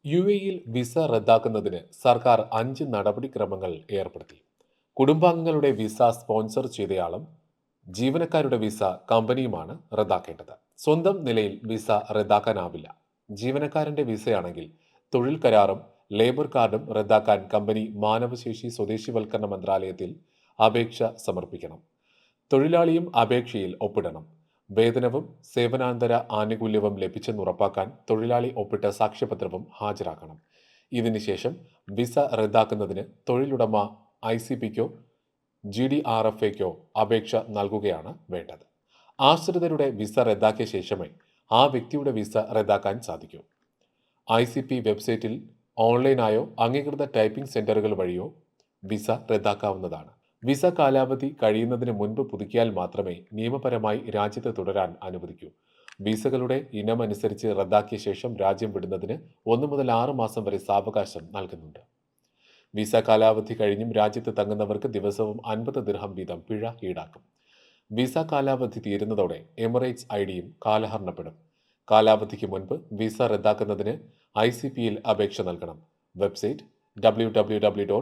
യുഎഇയിൽ visa റദ്ദാക്കുന്നതിന് സർക്കാർ 5 നടപടിക്രമങ്ങൾ ഏർപ്പെടുത്തി. കുടുംബാംഗങ്ങളുടെ വിസ സ്പോൺസർ ചെയ്തയാളും ജീവനക്കാരുടെ വിസ കമ്പനിയുമാണ് റദ്ദാക്കേണ്ടത്. സ്വന്തം നിലയിൽ വിസ റദ്ദാക്കാനാവില്ല. ജീവനക്കാരന്റെ വിസയാണെങ്കിൽ തൊഴിൽ കരാറും ലേബർ കാർഡും റദ്ദാക്കാൻ കമ്പനി മാനവശേഷി സ്വദേശിവൽക്കരണ മന്ത്രാലയത്തിൽ അപേക്ഷ സമർപ്പിക്കണം. തൊഴിലാളിയും അപേക്ഷയിൽ ഒപ്പിടണം. വേതനവും സേവനാന്തര ആനുകൂല്യവും ലഭിച്ചെന്ന് ഉറപ്പാക്കാൻ തൊഴിലാളി ഒപ്പിട്ട സാക്ഷ്യപത്രവും ഹാജരാക്കണം. ഇതിനുശേഷം വിസ റദ്ദാക്കുന്നതിന് തൊഴിലുടമ ICPക്കോ GDRFക്കോ അപേക്ഷ നൽകുകയാണ് വേണ്ടത്. ആശ്രിതരുടെ വിസ റദ്ദാക്കിയ ശേഷമേ ആ വ്യക്തിയുടെ വിസ റദ്ദാക്കാൻ സാധിക്കൂ. ICP വെബ്സൈറ്റിൽ ഓൺലൈനായോ അംഗീകൃത ടൈപ്പിംഗ് സെന്ററുകൾ വഴിയോ വിസ റദ്ദാക്കാവുന്നതാണ്. വിസ കാലാവധി കഴിയുന്നതിന് മുൻപ് പുതുക്കിയാൽ മാത്രമേ നിയമപരമായി രാജ്യത്ത് തുടരാൻ അനുവദിക്കൂ. വിസകളുടെ ഇനമനുസരിച്ച് റദ്ദാക്കിയ ശേഷം രാജ്യം വിടുന്നതിന് 1 മുതൽ 6 മാസം വരെ സാവകാശം നൽകുന്നുണ്ട്. വിസ കാലാവധി കഴിഞ്ഞും രാജ്യത്ത് തങ്ങുന്നവർക്ക് ദിവസവും 50 ദിർഹം വീതം പിഴ ഈടാക്കും. വിസ കാലാവധി തീരുന്നതോടെ എമിറേറ്റ്സ് IDയും കാലഹരണപ്പെടും. കാലാവധിക്ക് മുൻപ് വിസ റദ്ദാക്കുന്നതിന് ICPയിൽ അപേക്ഷ നൽകണം. Website www.icp.gov.ae